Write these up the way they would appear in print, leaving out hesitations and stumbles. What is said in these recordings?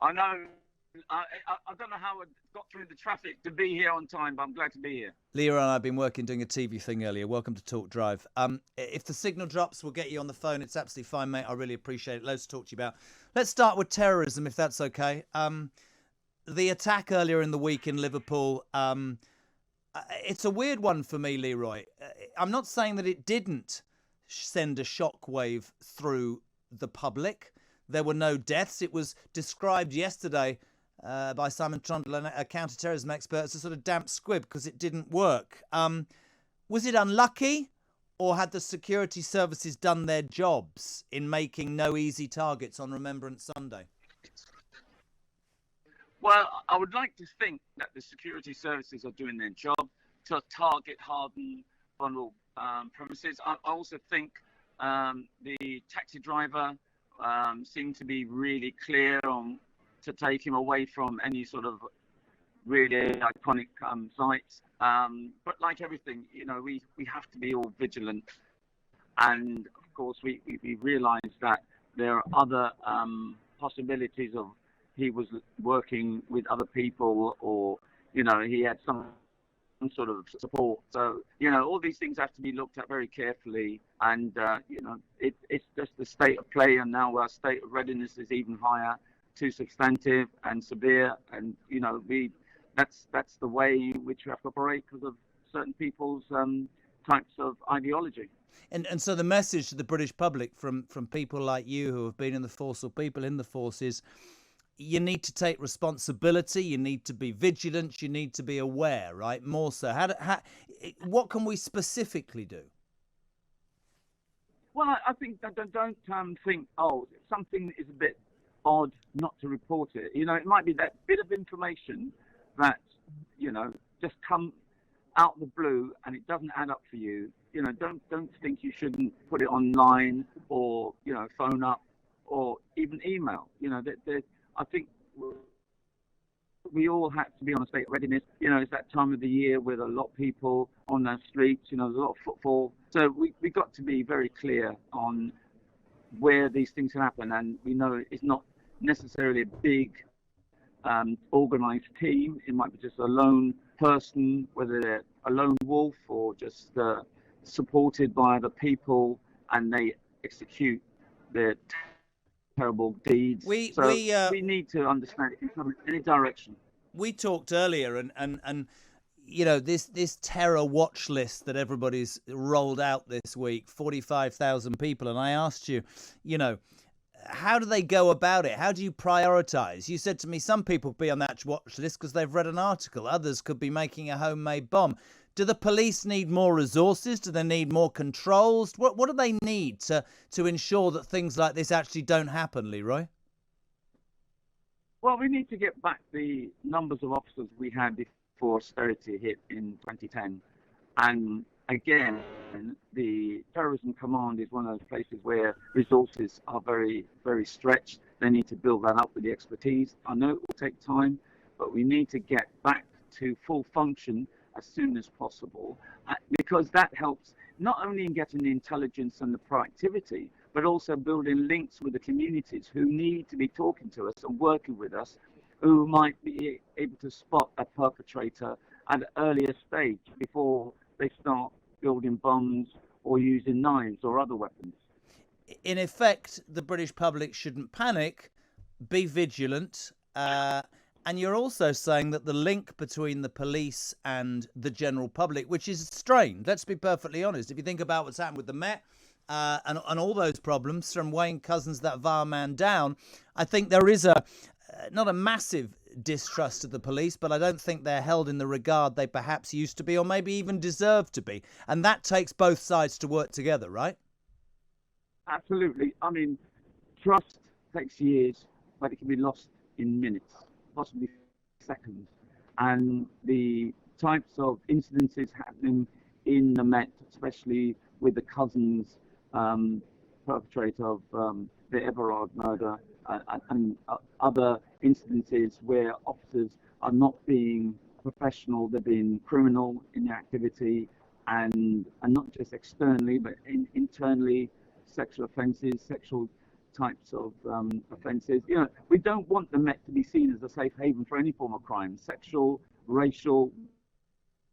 I know. I don't know how I got through the traffic to be here on time, but I'm glad to be here. Leroy and I have been working doing a TV thing earlier. Welcome to Talk Drive. If the signal drops, we'll get you on the phone. It's absolutely fine, mate. I really appreciate it. Loads to talk to you about. Let's start with terrorism, if that's okay. The attack earlier in the week in Liverpool, it's a weird one for me, Leroy. I'm not saying that it didn't send a shockwave through the public. There were no deaths. It was described yesterday by Simon Trundle, a counter-terrorism expert, as a sort of damp squib because it didn't work. Was it unlucky, or had the security services done their jobs in making no easy targets on Remembrance Sunday? Well, I would like to think that the security services are doing their job to target hardened, vulnerable premises. I also think the taxi driver seemed to be really clear on to take him away from any sort of really iconic sites. But like everything, we have to be all vigilant. And of course, we realise that there are other possibilities of he was working with other people, or he had some sort of support. So all these things have to be looked at very carefully. And it's just the state of play, and now our state of readiness is even higher, too substantive and severe. And that's the way in which we have to operate because of certain people's types of ideology. And so the message to the British public from people like you who have been in the force, or people in the force, is you need to take responsibility, you need to be vigilant, you need to be aware, right? More so. What can we specifically do? Well, I think that don't think, something is a bit odd not to report it. It might be that bit of information that, just come out of the blue and it doesn't add up for you. Don't think you shouldn't put it online, or, phone up, or even email. I think we all have to be on a state of readiness. It's that time of the year with a lot of people on the streets, there's a lot of footfall. So we got to be very clear on where these things happen. And we know it's not necessarily a big organised team. It might be just a lone person, whether they're a lone wolf or just supported by other people, and they execute their terrible deeds. We need to understand it can come in any direction. We talked earlier, and this terror watch list that everybody's rolled out this week, 45,000 people, and I asked you, how do they go about it? How do you prioritise? You said to me some people be on that watch list because they've read an article. Others could be making a homemade bomb. Do the police need more resources? Do they need more controls? What do they need to ensure that things like this actually don't happen, Leroy? Well, we need to get back the numbers of officers we had before austerity hit in 2010. And again, the Terrorism Command is one of those places where resources are very, very stretched. They need to build that up with the expertise. I know it will take time, but we need to get back to full function as soon as possible, because that helps not only in getting the intelligence and the proactivity, but also building links with the communities who need to be talking to us and working with us, who might be able to spot a perpetrator at an earlier stage before they start building bombs or using knives or other weapons. In effect, the British public shouldn't panic, be vigilant, and you're also saying that the link between the police and the general public, which is strained, let's be perfectly honest. If you think about what's happened with the Met and all those problems, from Wayne Couzens, that VAR man, down, I think there is not a massive distrust of the police, but I don't think they're held in the regard they perhaps used to be, or maybe even deserve to be. And that takes both sides to work together, right? Absolutely. I mean, trust takes years, but it can be lost in minutes, possibly seconds. And the types of incidences happening in the Met, especially with the Couzens perpetrator of the Everard murder, and other incidences where officers are not being professional, they're being criminal in their activity, and not just externally, but internally, sexual offences, sexual types of offences. You know, we don't want the Met to be seen as a safe haven for any form of crime, sexual, racial,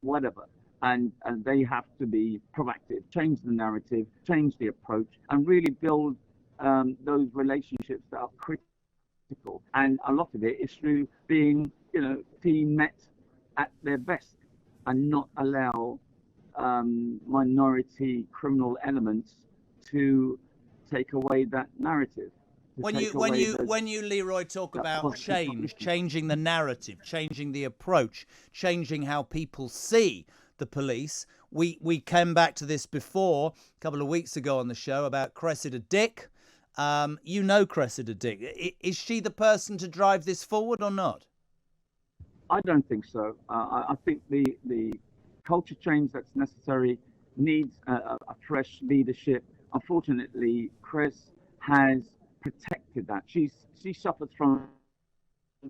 whatever. And they have to be proactive, change the narrative, change the approach, and really build those relationships that are critical. And a lot of it is through being, you know, team Met at their best, and not allow minority criminal elements to take away that narrative. When you Leroy talk about changing the narrative, changing the approach, changing how people see the police, we came back to this before a couple of weeks ago on the show about Cressida Dick. You know Cressida Dick. Is she the person to drive this forward or not? I don't think so. I think the culture change that's necessary needs a fresh leadership. Unfortunately, Chris has protected that. She suffers from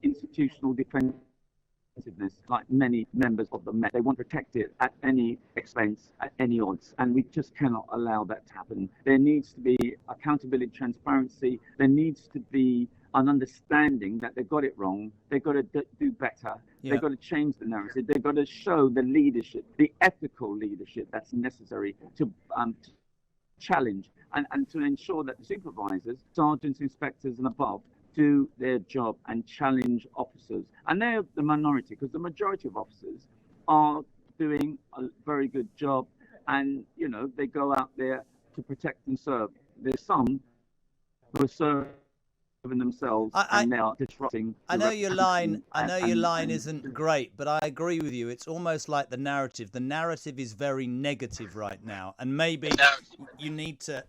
institutional defensiveness, like many members of the Met. They want to protect it at any expense, at any odds, and we just cannot allow that to happen. There needs to be accountability, transparency. There needs to be an understanding that they've got it wrong. They've got to do better. Yeah. They've got to change the narrative. They've got to show the leadership, the ethical leadership that's necessary to challenge and to ensure that the supervisors, sergeants, inspectors and above do their job and challenge officers. And they're the minority, because the majority of officers are doing a very good job, and you know, they go out there to protect and serve. There's some who are serving themselves and they are disrupting. I know your line isn't great, but I agree with you. It's almost like the narrative is very negative right now, and maybe you need to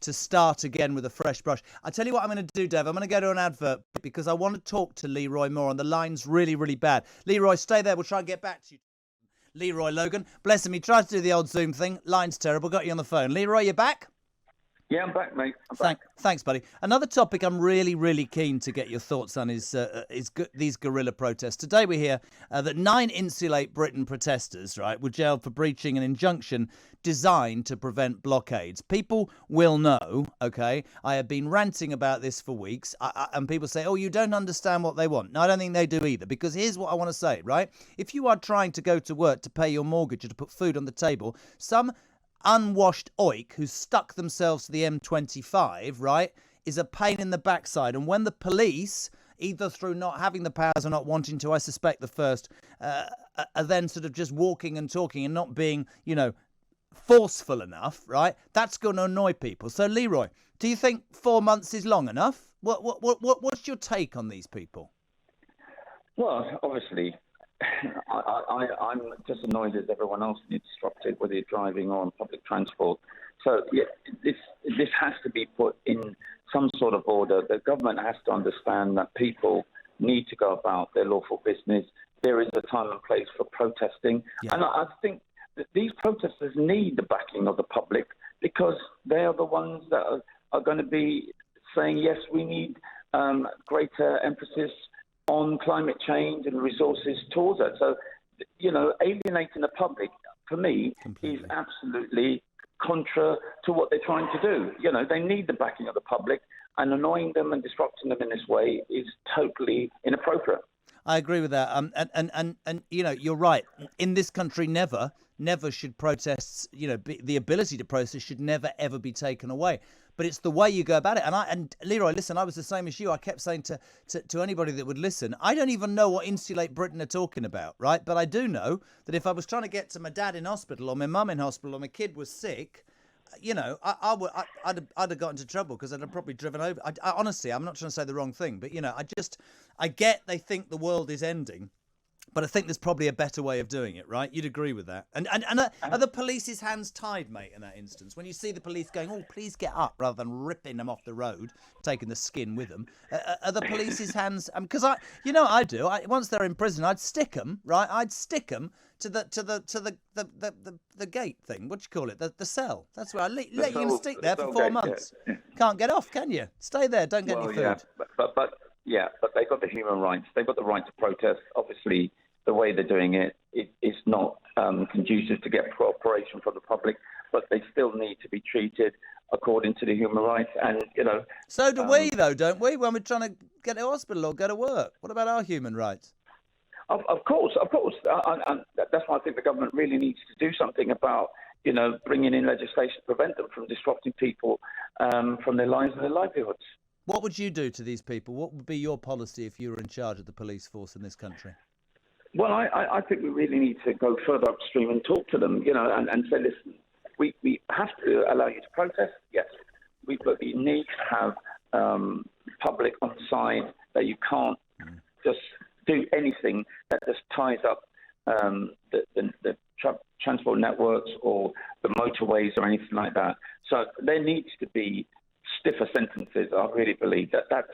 start again with a fresh brush. I tell you what I'm going to do, Dev. I'm going to go to an advert because I want to talk to Leroy more, and the line's really, really bad. Leroy, stay there. We'll try and get back to you. Leroy Logan, bless him, he tried to do the old Zoom thing. Line's terrible. Got you on the phone. Leroy, you back? Yeah, I'm back, mate. Thanks, buddy. Another topic I'm really, really keen to get your thoughts on is these guerrilla protests. Today we hear that 9 Insulate Britain protesters, right, were jailed for breaching an injunction designed to prevent blockades. People will know, okay, I have been ranting about this for weeks, and people say, oh, you don't understand what they want. No, I don't think they do either, because here's what I want to say, right? If you are trying to go to work to pay your mortgage or to put food on the table, some unwashed oik who stuck themselves to the M25, right, is a pain in the backside. And when the police, either through not having the powers or not wanting to, I suspect the first, are then sort of just walking and talking and not being, you know, forceful enough, right, that's going to annoy people. So, Leroy, do you think 4 months is long enough? What's your take on these people? Well, obviously, I'm just annoyed as everyone else when you're disrupted, whether you're driving or on public transport. So yeah, this has to be put in some sort of order. The government has to understand that people need to go about their lawful business. There is a time and place for protesting. Yeah. And I think that these protesters need the backing of the public, because they are the ones that are going to be saying, yes, we need greater emphasis on climate change and resources towards it. So, you know, alienating the public, for me, is absolutely contra to what they're trying to do. You know, they need the backing of the public, and annoying them and disrupting them in this way is totally inappropriate. I agree with that. And you know, you're right. In this country, never should protests, you know, the ability to protest should never, ever be taken away. But it's the way you go about it. And Leroy, listen, I was the same as you. I kept saying to anybody that would listen, I don't even know what Insulate Britain are talking about, right? But I do know that if I was trying to get to my dad in hospital, or my mum in hospital, or my kid was sick, you know, I'd have got into trouble, because I'd have probably driven over. I honestly, I'm not trying to say the wrong thing, but, you know, I get they think the world is ending. But I think there's probably a better way of doing it, right? You'd agree with that. And are the police's hands tied, mate, in that instance? When you see the police going, oh, please get up, rather than ripping them off the road, taking the skin with them, are the police's hands... Because you know what I do? Once they're in prison, I'd stick them, right? I'd stick them to the gate thing. What do you call it? The cell. That's where I let you stick there for 4 months. Yeah. Can't get off, can you? Stay there. Don't get any food. Yeah, but they've got the human rights. They've got the right to protest. Obviously, the way they're doing it is not conducive to get cooperation from the public. but they still need to be treated according to the human rights. And, So do we, though, don't we? When we're trying to get to hospital or go to work. What about our human rights? Of course. And that's why I think the government really needs to do something about, bringing in legislation to prevent them from disrupting people from their lives and their livelihoods. What would you do to these people? What would be your policy if you were in charge of the police force in this country? Well, I think we really need to go further upstream and talk to them, and say, listen, we have to allow you to protest, yes, but we need to have public on side, that you can't just do anything that just ties up the transport networks or the motorways or anything like that. So there needs to be stiffer sentences. I really believe that's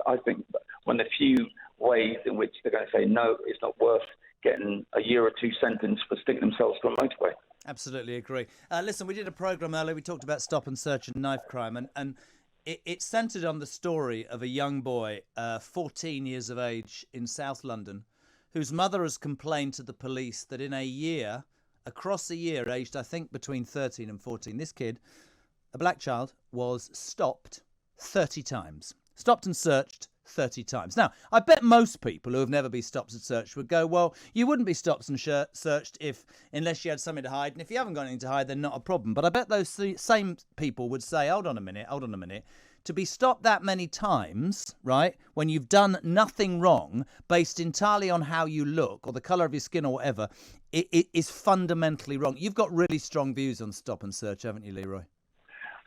I think one of the few ways in which they're going to say no, it's not worth getting a year or two sentence for sticking themselves to a motorway. Absolutely agree. Listen, we did a programme earlier. We talked about stop and search and knife crime, and it centred on the story of a young boy, 14 years of age, in South London, whose mother has complained to the police that in across a year, aged I think between 13 and 14, this kid, a black child, was stopped 30 times. Stopped and searched 30 times. Now, I bet most people who have never been stopped and searched would go, well, you wouldn't be stopped and searched unless you had something to hide. And if you haven't got anything to hide, then not a problem. But I bet those same people would say, hold on a minute. To be stopped that many times, right, when you've done nothing wrong, based entirely on how you look or the colour of your skin or whatever, it is fundamentally wrong. You've got really strong views on stop and search, haven't you, Leroy?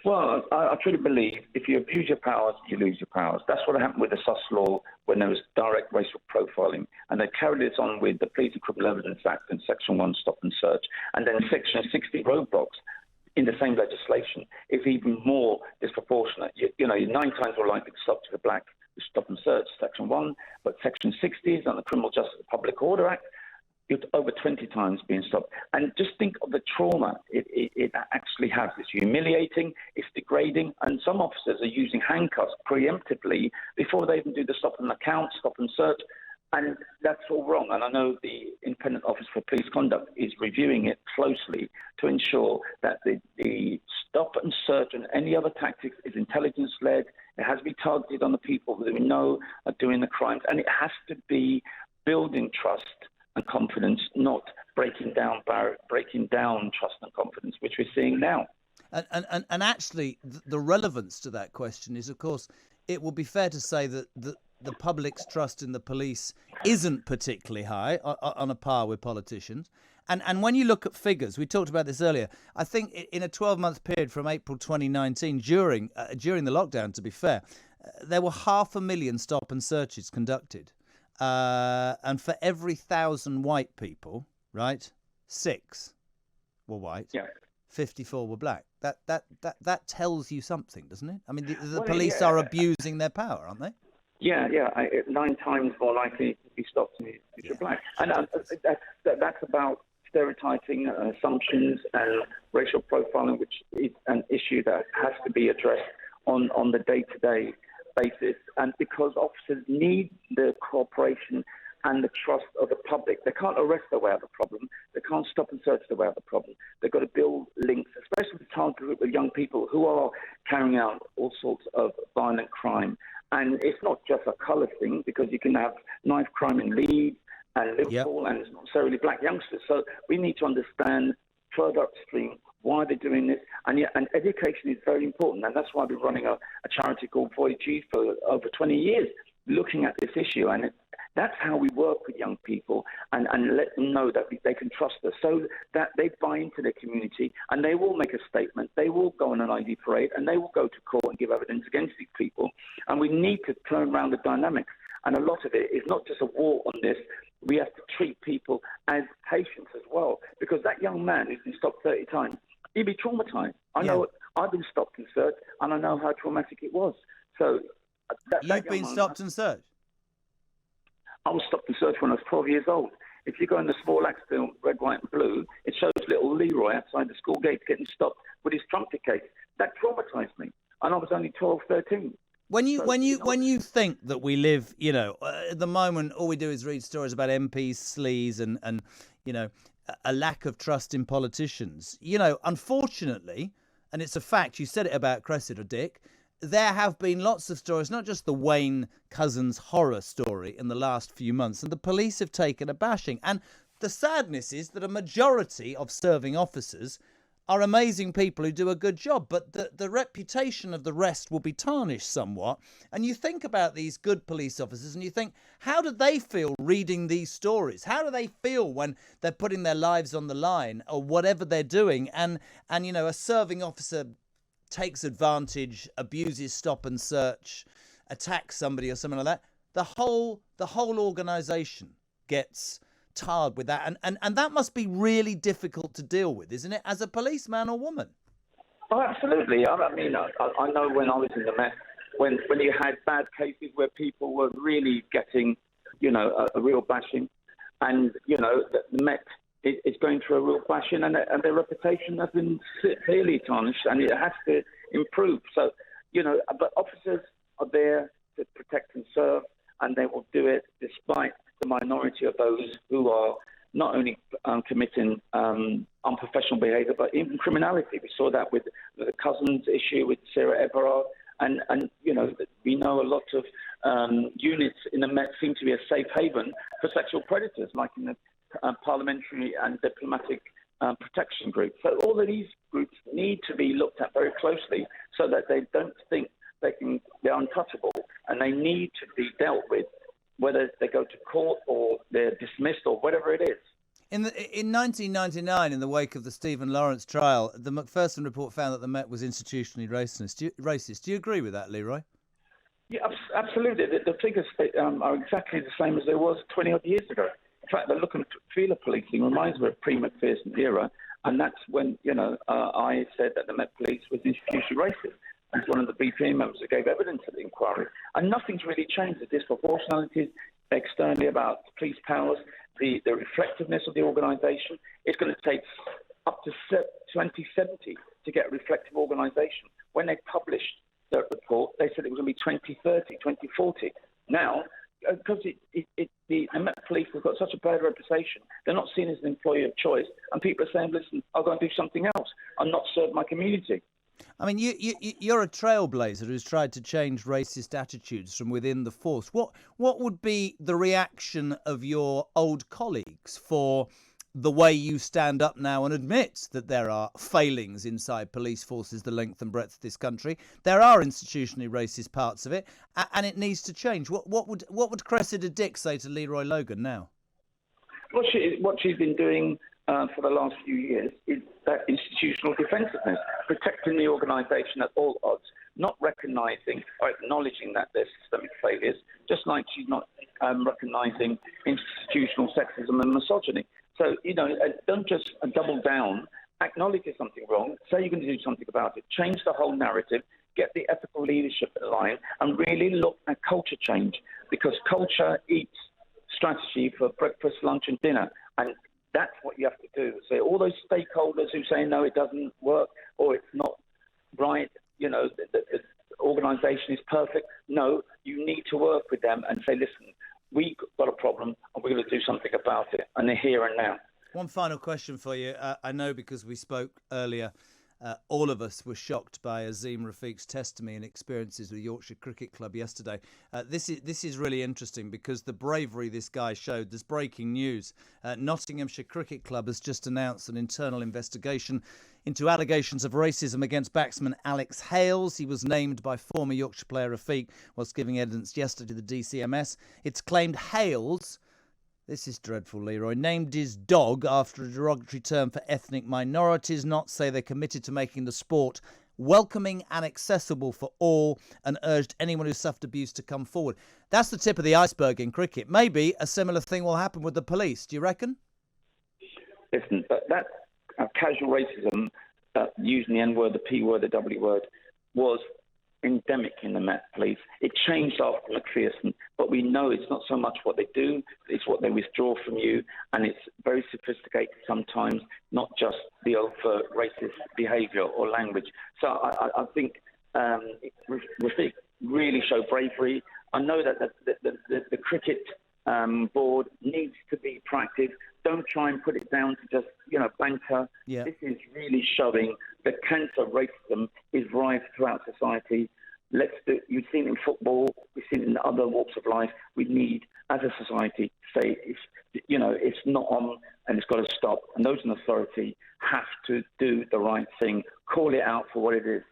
Well, I truly believe if you abuse your powers, you lose your powers. That's what happened with the SUS law when there was direct racial profiling. And they carried this on with the Police and Criminal Evidence Act and Section 1 stop and search. And then Section 60 roadblocks in the same legislation is even more disproportionate. You're 9 times more likely to stop to the black with stop and search, Section 1. But Section 60 is on the Criminal Justice and Public Order Act. You're over 20 times being stopped. And just think of the trauma it actually has. It's humiliating, it's degrading, and some officers are using handcuffs preemptively before they even do the stop and account, stop and search, and that's all wrong. And I know the Independent Office for Police Conduct is reviewing it closely to ensure that the stop and search and any other tactics is intelligence-led. It has to be targeted on the people that we know are doing the crimes, and it has to be building trust and confidence, not breaking down trust and confidence, which we're seeing now. And actually, the relevance to that question is, of course, it will be fair to say that the public's trust in the police isn't particularly high, on a par with politicians. And when you look at figures, we talked about this earlier, I think in a 12-month period from April 2019, during the lockdown, to be fair, there were 500,000 stop and searches conducted. And for every 1,000 white people, right, 6 were white, 54 were black. That tells you something, doesn't it? I mean, the police are abusing their power, aren't they? Yeah. 9 times more likely to be stopped if you're black. And that's about stereotyping, assumptions, and racial profiling, which is an issue that has to be addressed on the day-to-day basis, and because officers need the cooperation and the trust of the public. They can't arrest their way out of the problem. They can't stop and search their way out of the problem. They've got to build links, especially with the target group of young people who are carrying out all sorts of violent crime. And it's not just a colour thing, because you can have knife crime in Leeds and Liverpool, and it's not necessarily black youngsters. So we need to understand further upstream why they're doing this. And education is very important. And that's why we're running a charity called Void G for over 20 years, looking at this issue. And that's how we work with young people and let them know that they can trust us, so that they buy into their community and they will make a statement. They will go on an ID parade and they will go to court and give evidence against these people. And we need to turn around the dynamics. And a lot of it is not just a war on this. We have to treat people as patients as well, because that young man who's been stopped 30 times, he'd be traumatized. I know I've been stopped and searched, and I know how traumatic it was. So you've been stopped and searched? I was stopped and searched when I was 12 years old. If you go in the small Axe film, Red, White and Blue, it shows little Leroy outside the school gate getting stopped with his trumpet case. That traumatized me, and I was only 12, 13. When you think that we live, at the moment, all we do is read stories about MPs, sleaze, and a lack of trust in politicians. Unfortunately, and it's a fact, you said it about Cressida, Dick, there have been lots of stories, not just the Wayne Couzens horror story in the last few months, and the police have taken a bashing. And the sadness is that a majority of serving officers are amazing people who do a good job, but the reputation of the rest will be tarnished somewhat. And you think about these good police officers and you think, how do they feel reading these stories? How do they feel when they're putting their lives on the line or whatever they're doing? And a serving officer takes advantage, abuses stop and search, attacks somebody or something like that. The whole organisation gets tarred with that, and that must be really difficult to deal with, isn't it, as a policeman or woman? Oh, absolutely. I mean, I know when I was in the Met, when you had bad cases where people were really getting, a real bashing, and the Met is going through a real bashing, and their reputation has been severely tarnished, and it has to improve. So, but officers are there to protect and serve, and they will do it despite the minority of those who are not only committing unprofessional behaviour, but even criminality. We saw that with the Couzens issue with Sarah Everard, and we know a lot of units in the Met seem to be a safe haven for sexual predators, like in the parliamentary and diplomatic protection group. So all of these groups need to be looked at very closely so that they don't think they're untouchable, and they need to be dealt with, whether they go to court or they're dismissed or whatever it is. In 1999, in the wake of the Stephen Lawrence trial, the Macpherson report found that the Met was institutionally racist. Do you agree with that, Leroy? Yeah, absolutely. The figures are exactly the same as they was 20-odd years ago. In fact, the look and feel of policing reminds me of pre-Macpherson era, and that's when, I said that the Met Police was institutionally racist. As one of the BPA members that gave evidence at the inquiry. And nothing's really changed. The disproportionalities externally about police powers, the reflectiveness of the organisation. It's going to take up to 2070 to get a reflective organisation. When they published the report, they said it was going to be 2030, 2040. Now, because the Met Police have got such a bad reputation, they're not seen as an employee of choice, and people are saying, listen, I'll go and do something else. I'll not serve my community. I mean, you're a trailblazer who's tried to change racist attitudes from within the force. What would be the reaction of your old colleagues for the way you stand up now and admit that there are failings inside police forces the length and breadth of this country? There are institutionally racist parts of it, and it needs to change. What would Cressida Dick say to Leroy Logan now? What she's been doing for the last few years is that institutional defensiveness, protecting the organisation at all odds, not recognising or acknowledging that there's systemic failures, just like she's not recognising institutional sexism and misogyny. So, don't just double down, acknowledge there's something wrong, say you're going to do something about it, change the whole narrative, get the ethical leadership in line, and really look at culture change, because culture eats strategy for breakfast, lunch and dinner. And that's what you have to do. So all those stakeholders who say, no, it doesn't work or it's not right, the organisation is perfect. No, you need to work with them and say, listen, we've got a problem and we're going to do something about it. And they're here and now. One final question for you. I know because we spoke earlier, all of us were shocked by Azeem Rafiq's testimony and experiences with Yorkshire Cricket Club yesterday. This is really interesting because the bravery this guy showed. There's breaking news. Nottinghamshire Cricket Club has just announced an internal investigation into allegations of racism against batsman Alex Hales. He was named by former Yorkshire player Rafiq whilst giving evidence yesterday to the DCMS. It's claimed Hales, this is dreadful, Leroy, named his dog after a derogatory term for ethnic minorities, not say they're committed to making the sport welcoming and accessible for all, and urged anyone who suffered abuse to come forward. That's the tip of the iceberg in cricket. Maybe a similar thing will happen with the police. Do you reckon? Listen, that casual racism, using the N-word, the P-word, the W-word, was endemic in the Met Police. It changed after Macpherson, but we know it's not so much what they do, it's what they withdraw from you, and it's very sophisticated sometimes, not just the overt racist behaviour or language. So I think Rafiq really showed bravery. I know that the cricket board needs to be proactive. don't try and put it down to just, banter. Yeah. This is really showing the cancer of racism is rife throughout society. You've seen it in football, we've seen it in other walks of life. We need, as a society, to say it's not on and it's got to stop. And those in authority have to do the right thing, call it out for what it is.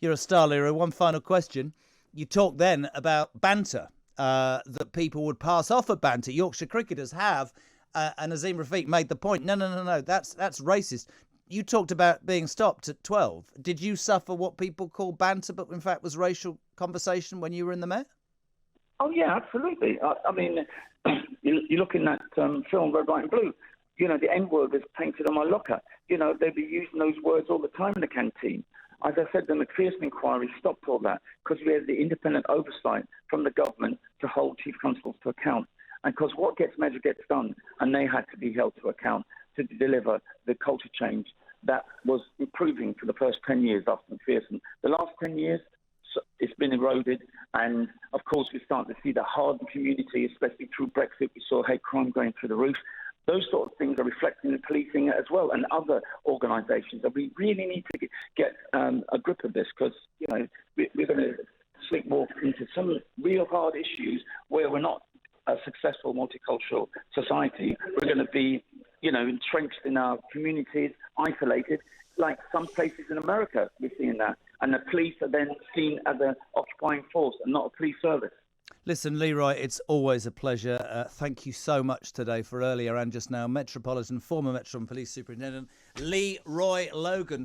You're a star, Leroy. One final question. You talked then about banter, that people would pass off at banter. Yorkshire cricketers have, and Azeem Rafiq made the point. No, that's racist. You talked about being stopped at 12. Did you suffer what people call banter, but in fact was racial conversation when you were in the Met? Oh, yeah, absolutely. I mean, you look in that film, Red, White and Blue, the N-word is painted on my locker. They'd be using those words all the time in the canteen. As I said, the McPherson inquiry stopped all that because we had the independent oversight from the government to hold chief constables to account. And because what gets measured gets done, and they had to be held to account to deliver the culture change that was improving for the first 10 years after McPherson. The last 10 years, it's been eroded. And, of course, we start to see the hardened community, especially through Brexit. We saw hate crime going through the roof. Those sort of things are reflected in policing as well and other organisations. And we really need to get a grip of this because, we're going to sleepwalk into some real hard issues where we're not a successful multicultural society. We're going to be, entrenched in our communities, isolated, like some places in America we're seeing that. And the police are then seen as an occupying force and not a police service. Listen, Leroy, it's always a pleasure. Thank you so much today for earlier and just now. Former Metropolitan Police Superintendent Leroy Logan.